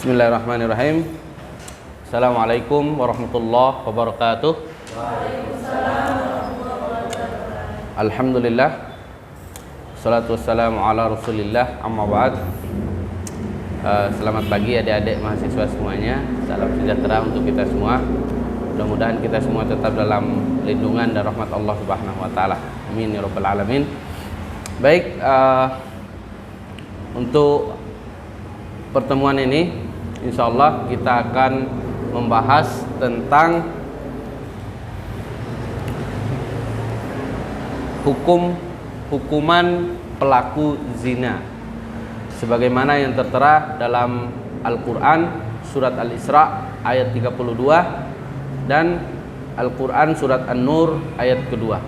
Bismillahirrahmanirrahim. Assalamualaikum warahmatullahi wabarakatuh. Alhamdulillah. Salatu wassalamu ala rasulillah. Amma ba'd. Selamat pagi adik-adik mahasiswa semuanya. Salam sejahtera untuk kita semua. Mudah-mudahan kita semua tetap dalam lindungan dan rahmat Allah Subhanahu wa taala. Amin ya rabbal alamin. Baik, untuk pertemuan ini insyaallah kita akan membahas tentang hukuman pelaku zina sebagaimana yang tertera dalam Al-Qur'an surat Al-Isra ayat 32 dan Al-Qur'an surat An-Nur ayat kedua.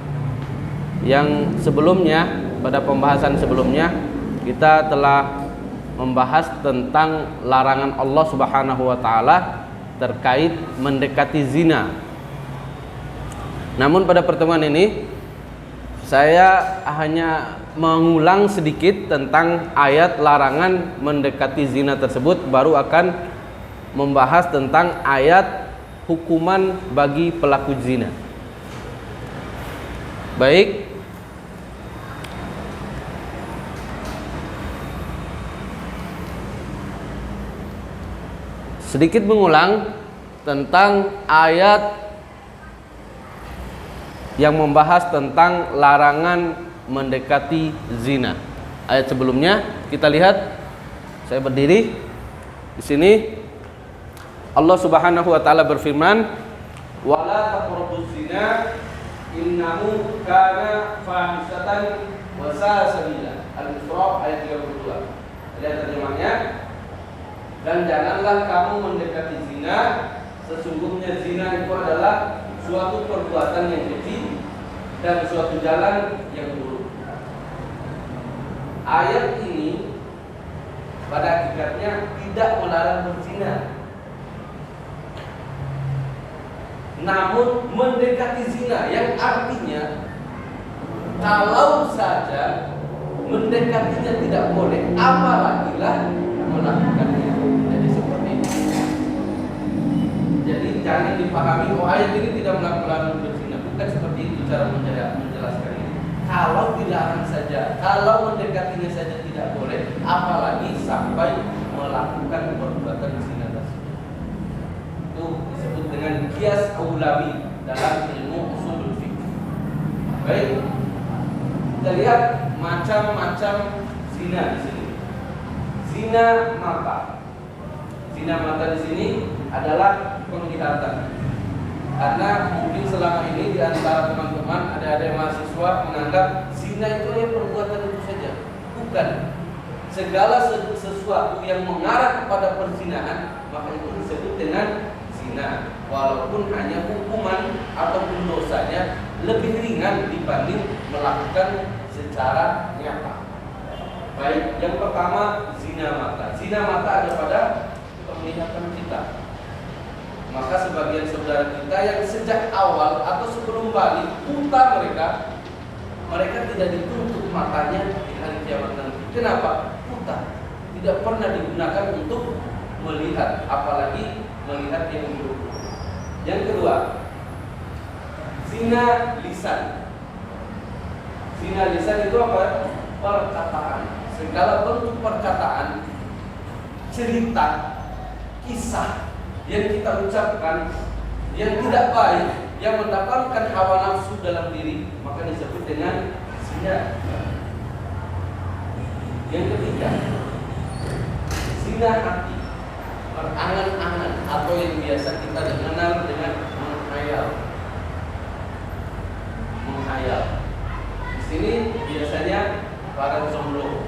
Yang sebelumnya, pada pembahasan sebelumnya kita telah membahas tentang larangan Allah Subhanahu wa taala terkait mendekati zina. Namun pada pertemuan ini saya hanya mengulang sedikit tentang ayat larangan mendekati zina tersebut, baru akan membahas tentang ayat hukuman bagi pelaku zina. Baik, sedikit mengulang tentang ayat yang membahas tentang larangan mendekati zina. Ayat sebelumnya kita lihat, saya berdiri di sini. Allah Subhanahu wa taala berfirman, "Wala taqrabuz zina innahu kana fahisatan wa sa'a sabila." Al-Isra ayat 32. Lihat terjemahnya. Dan janganlah kamu mendekati zina, sesungguhnya zina itu adalah suatu perbuatan yang keji dan suatu jalan yang buruk. Ayat ini pada hakikatnya tidak melarang berzina, namun mendekati zina, yang artinya kalau saja mendekatinya tidak boleh, apalagi lah melakukannya. Jadi seperti ini. Jadi jangan dipahami ayat ini tidak melarang berzina. Bukan seperti itu cara menjelaskan ini. Kalau dilarang saja, kalau mendekatinya saja tidak boleh, apalagi sampai melakukan perbuatan zina tersebut. Itu disebut dengan qiyas aulawi dalam ilmu ushul fiqh. Baik, kita lihat macam-macam zina di sini. Zina mata. Zina mata di sini adalah penglihatan. Karena mungkin selama ini di antara teman-teman ada mahasiswa menganggap zina itu hanya perbuatan itu saja. Bukan. Segala sesuatu yang mengarah kepada perzinahan maka itu disebut dengan zina. Walaupun hanya hukuman ataupun dosanya lebih ringan dibanding melakukan secara nyata. Baik, yang pertama zina mata. Zina mata ada pada penglihatan kita. Maka sebagian saudara kita yang sejak awal atau sebelum balik buta, mereka tidak ditutup matanya di hari kiamat nanti. Kenapa? Buta. Tidak pernah digunakan untuk melihat, apalagi melihat yang buruk. Yang kedua, zina lisan. Zina lisan itu apa? Perkataan. Segala bentuk perkataan, cerita, kisah yang kita ucapkan yang tidak baik, yang mendapatkan hawa nafsu dalam diri, maka disebut dengan zina. Yang ketiga, zina hati, berangan-angan atau yang biasa kita kenal dengan menghayal. Menghayal. Di sini biasanya para jomblo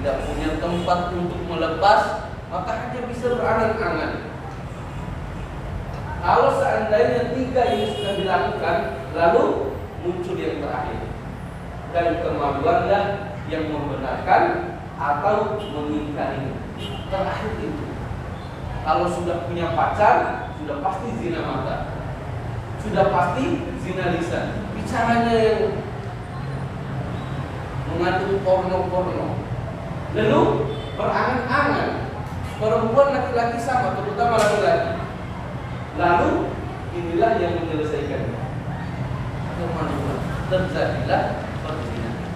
tidak punya tempat untuk melepas, maka hanya bisa berangan-angan. Kalau seandainya tiga ini sudah dilakukan, lalu muncul yang terakhir, dan kemaluanlah yang membenarkan atau mengingkari. Terakhir itu, kalau sudah punya pacar, sudah pasti zina mata, sudah pasti zina lisan. Bicaranya yang mengandung porno-porno, lalu berangan-angan perempuan laki-laki sama, terutama laki-laki. Lalu inilah yang menyelesaikannya. Kemanusiaan terjadilah perzinahan.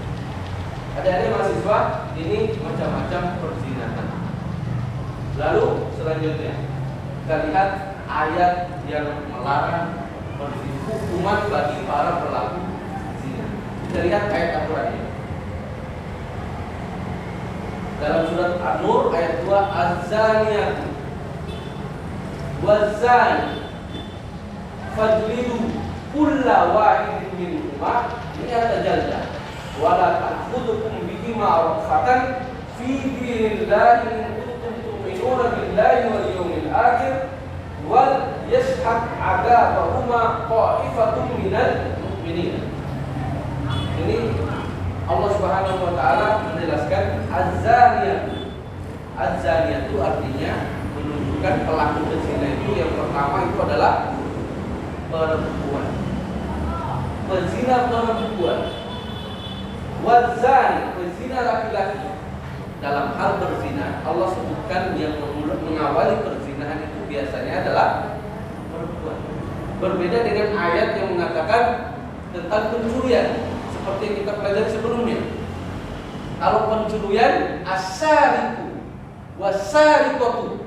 Adik-adik mahasiswa, ini macam-macam perzinahan. Lalu selanjutnya kita lihat ayat yang melarang hukuman bagi para pelaku zina. Kita lihat ayat Al-Quran ini. Dalam surat An-Nur ayat 2, Az-zaniyatu waz-zani fajlidu kulla wahidin minhuma mi'ata jaldah wa la ta'khudhukum bihima ra'fatan fi dinillahi in kuntum tu'minuna billahi wal yawmil akhir wal yashhad 'adabahuma qa'ifatun minal mu'minin. Ini Allah Subhanahu wa taala menjelaskan az-zaniyah. Az-zaniyah itu artinya menunjukkan pelaku zina itu yang pertama itu adalah perempuan. Pezina perempuan. Wazani, pezina laki-laki. Dalam hal berzina, Allah sebutkan yang mengawali perzinahan itu biasanya adalah perempuan. Berbeda dengan ayat yang mengatakan tentang pencurian, seperti yang kita pelajari sebelumnya. Kalau pencurian, asyariku wasariqatu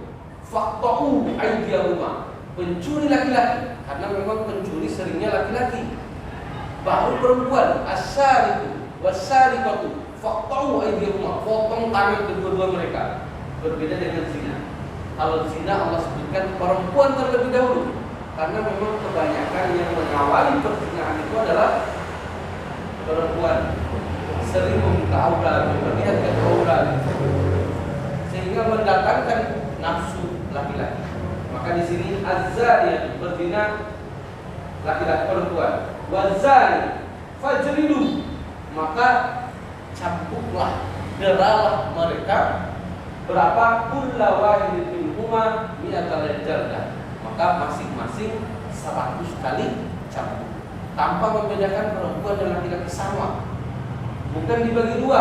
faqta'u aydiyahuma, pencuri laki-laki, karena memang pencuri seringnya laki-laki. Baru perempuan, asyariku wasariqatu faqta'u aydiyahuma, potong tangan kedua-dua mereka. Berbeda dengan zina. Kalau zina Allah sebutkan perempuan terlebih dahulu, karena memang kebanyakan yang mengawali perzinahan itu adalah perempuan. Sering meminta aurat, berniat ke aurat, sehingga mendatangkan nafsu laki-laki. Maka di sini az-zaniyah berzina laki-laki perempuan. Wazani fajridu, maka cambuklah, deralah mereka berapa? Kulla wahidin minhuma mi'ata jaldah, maka masing-masing 100 kali cambuk, tanpa membedakan perempuan dan laki-laki sama. Bukan dibagi dua,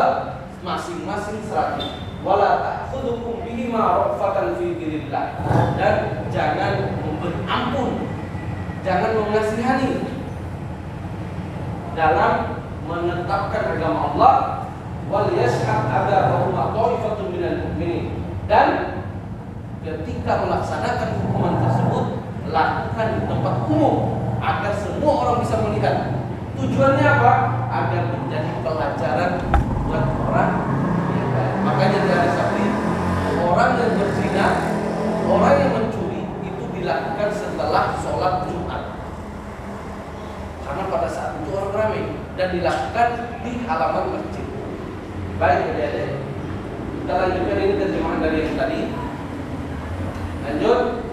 masing-masing 100. Wala ta'khudhukum bihima ra'fatan fi dinillah, dan jangan memberi ampun, jangan mengasihani dalam menetapkan agama Allah. Wal yashhad adabahuma ta'ifatun minal mu'minin, dan ketika melaksanakan hukuman tersebut lakukan di tempat umum agar semua orang bisa melihat. Tujuannya apa? Agar menjadi pelajaran buat orang yang lain. Makanya dari sapi, orang yang berzina, orang yang mencuri itu dilakukan setelah sholat Jumat, karena pada saat itu orang ramai, dan dilakukan di halaman masjid. Baik adik-adik, kita lanjutkan ini terjemahan dari yang tadi. Lanjut.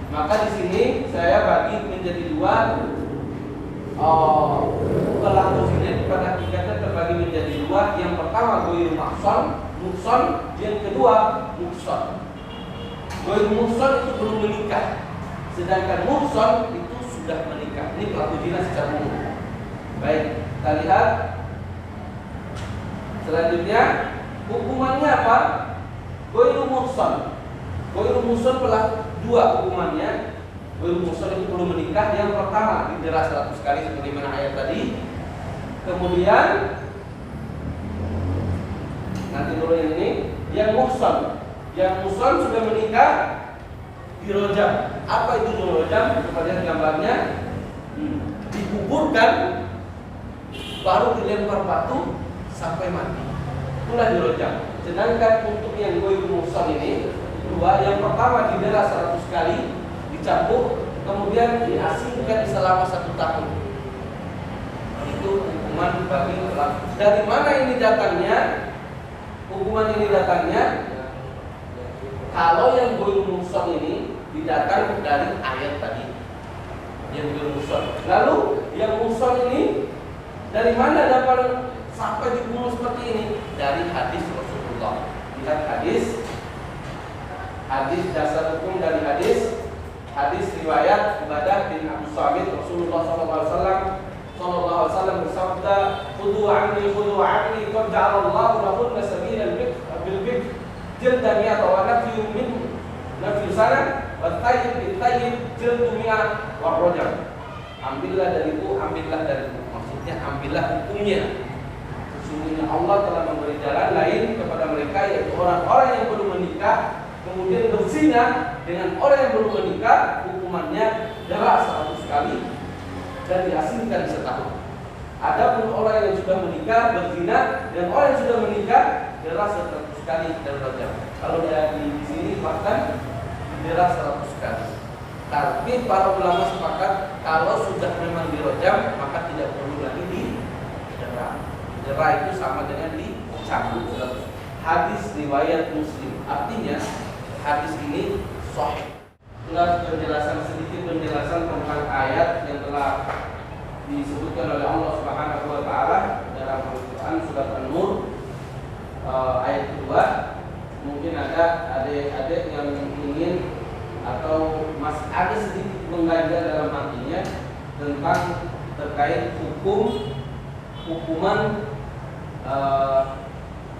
Maka di sini saya bagi menjadi dua. Pelaku zina itu pada hakikatnya terbagi menjadi dua. Yang pertama goir muhson, yang kedua muhson. Goir muhson itu belum menikah, sedangkan muhson itu sudah menikah. Ini pelaku zina secara umum. Baik, kita lihat selanjutnya hukumannya apa? Goir muhson pelaku dua hukumannya. Goir muhson itu belum menikah. Yang pertama didera 100 kali sebagaimana ayat tadi. Kemudian nanti dulu yang ini, yang muhson sudah menikah dirojam. Apa itu dirojam? Kita lihat gambarnya. Dikuburkan, baru dilempar batu sampai mati. Itulah dirojam. Sedangkan untuk yang goir muhson ini dua, yang pertama didera 100 kali, dicambuk, kemudian diasingkan selama 1 tahun. Itu hukuman bagi pelaku. Dari mana ini datangnya? Hukuman ini datangnya kalau yang goir muhson ini didatang dari ayat tadi, yang goir muhson. Lalu yang muhson ini dari mana dapat sampai dibunuh seperti ini? Dari hadis Rasulullah. Lihat hadis dasar hukum dari hadis riwayat Ubadah bin Abu Samit. Rasulullah SAW bersabda, "Khudu anni qad ja'alallahu lahunna sabilan bil bikr jildamia atau nafyu min nafyu sana wa tayyib bitayyib jildumia wa rajam. Ambillah dariku, maksudnya ambillah hukumnya. Sesungguhnya Allah telah memberi jalan lain kepada mereka, yaitu orang-orang yang belum menikah kemudian berzina dengan orang yang belum menikah, hukumannya jelas 100 kali dan diasingkan setahun. Adapun orang yang sudah menikah berzina dan orang yang sudah menikah jelas 100 kali dan rajam. Kalau di sini bahkan jelas 100 kali. Tapi para ulama sepakat kalau sudah memang dirajam maka tidak perlu lagi dijerah. Jerah itu sama dengan dicambuk. Hadis riwayat Muslim. Artinya hadis ini sahih. Itulah sedikit penjelasan tentang ayat yang telah disebutkan oleh Allah Subhanahu wa taala dalam Al-Qur'an surat An-Nur ayat kedua. Mungkin ada adik-adik yang ingin atau masih ada sedikit mengganjal dalam hatinya tentang terkait hukuman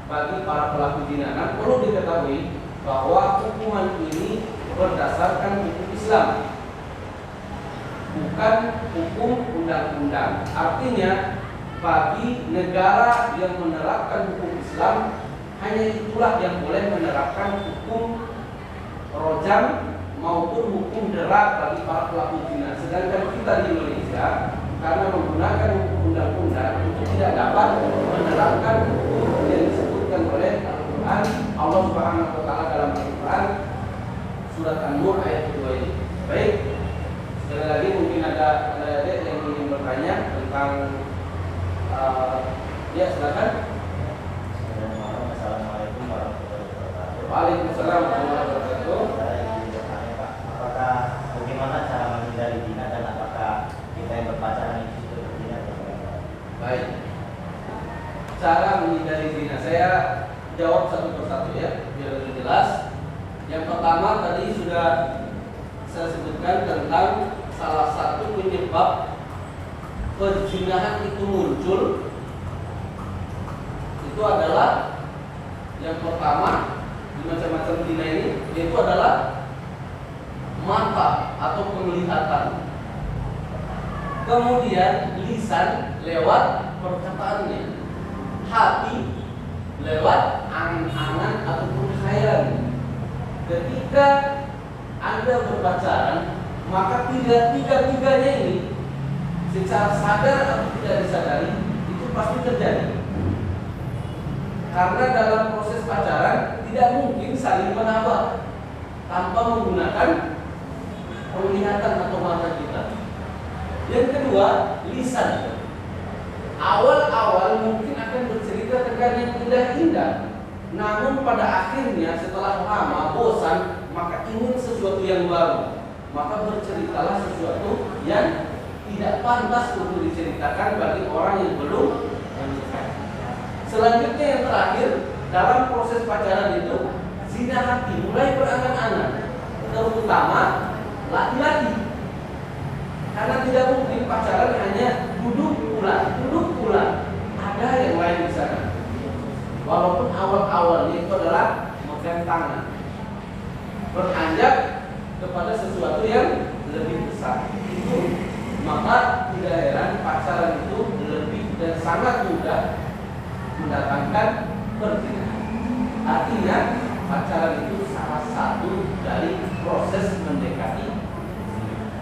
bagi para pelaku zina. Nah, perlu diketahui bahwa hukuman ini berdasarkan hukum Islam, bukan hukum undang-undang. Artinya bagi negara yang menerapkan hukum Islam, hanya itulah yang boleh menerapkan hukum rojam maupun hukum jerat bagi para pelaku zina. Sedangkan kita di Indonesia karena menggunakan hukum undang-undang itu tidak dapat menerapkan hukum yang disebutkan oleh Al-Quran. Allah Subhanahu wa taala dalam Al-Quran surat An-Nur ayat kedua ini. Baik, sekali lagi mungkin ada yang ingin bertanya tentang ya silakan. Assalamualaikum warahmatullahi wabarakatuh. Waalaikumsalam warahmatullahi wabarakatuh. Saya ingin bertanya Pak, apakah bagaimana cara menghindari zina dan apakah kita yang berpacaran itu sudah berzina atau tidak? Baik, cara menghindari zina saya jawab satu persatu ya biar lebih jelas. Yang pertama tadi sudah saya sebutkan tentang salah satu penyebab perzinahan itu muncul, itu adalah yang pertama di macam-macam zina ini, yaitu adalah mata atau penglihatan. Kemudian lisan lewat perkataannya, hati lewat angan-angan ataupun khayalan. Ketika Anda berpacaran, maka tiga-tiganya ini secara sadar atau tidak disadari itu pasti terjadi. Karena dalam proses pacaran tidak mungkin saling menabrak tanpa menggunakan penglihatan atau mata kita. Yang kedua, lisan. Awal-awal mungkin akan bercerita tentang yang indah-indah, namun pada akhirnya setelah lama bosan, maka ingin sesuatu yang baru, maka berceritalah sesuatu yang tidak pantas untuk diceritakan bagi orang yang belum menikah. Selanjutnya yang terakhir, dalam proses pacaran itu zina hati, mulai berangan-angan, terutama laki-laki. Karena tidak mungkin pacaran hanya duduk pulang, ada yang lain di sana. Walaupun awal-awalnya itu adalah megang tangan, beranjak kepada sesuatu yang lebih besar. Itu maka tidak heran pacaran itu lebih dan sangat mudah mendatangkan perzinahan. Artinya pacaran itu salah satu dari proses mendekati,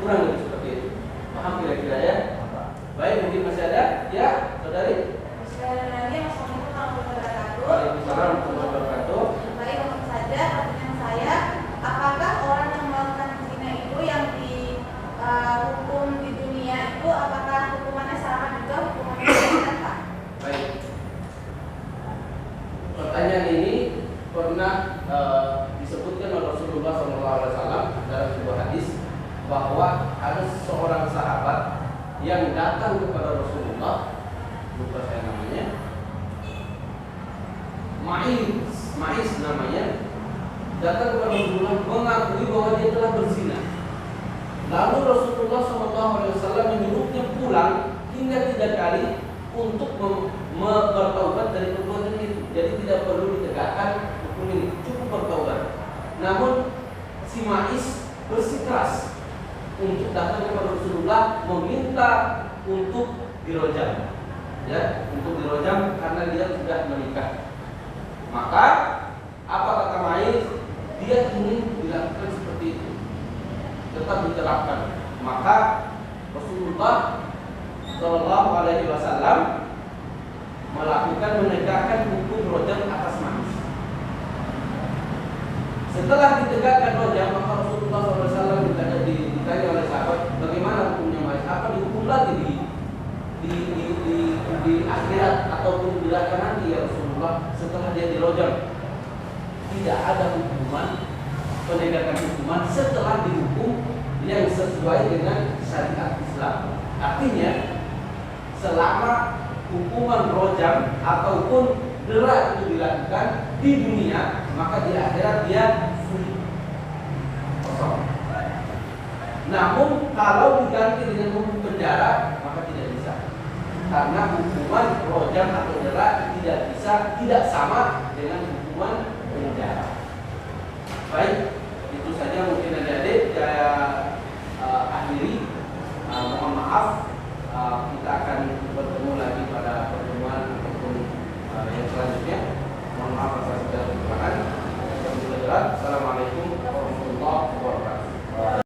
kurang lebih seperti itu. Paham kira-kira ya? Baik, mungkin masih ada? Ya, saudari. Sekali lagi, Assalamualaikum warahmatullahi wabarakatuh. Waalaikumsalam warahmatullahi wabarakatuh. Baik, untuk saja pertanyaan saya, apakah orang yang melakukan zina itu yang dihukum di dunia itu apakah hukumannya sama juga hukumannya di akhirat, Pak? Baik. Pertanyaan ini pernah disebutkan oleh Rasulullah SAW dalam sebuah hadis bahwa ada seorang sahabat yang datang kepada Rasulullah, lupa saya namanya, Ma'is namanya, datang kepada Rasulullah mengakui bahwa dia telah berzina. Lalu Rasulullah SAW menyuruhnya pulang hingga 3 kali untuk bertaubat dari perbuatan itu. Jadi tidak perlu ditegakkan hukum ini, cukup bersikeras untuk datang kepada Rasulullah meminta untuk dirojam, ya, untuk dirojam karena dia sudah menikah. Maka apa kata Ma'is? Dia ingin dilakukan seperti itu, tetap diterapkan. Maka Rasulullah Shallallahu Alaihi Wasallam melakukan menegakkan hukum rojam atas Ma'is. Setelah ditegakkan rojam, maka Rasulullah SAW ditanya oleh sahabat, bagaimana hukumnya Ma'is? Apa dihukum lagi di akhirat ataupun di neraka nanti ya Rasulullah setelah dia dirojam? Tidak ada hukuman, penegakan hukuman setelah dihukum yang sesuai dengan syariat Islam. Artinya selama hukuman rojam ataupun dera itu dilakukan di dunia, maka di akhirat dia free, kosong. Namun kalau diganti dengan hukum penjara, maka tidak bisa, karena hukuman rojam atau dera tidak sama dengan hukuman penjara. Baik,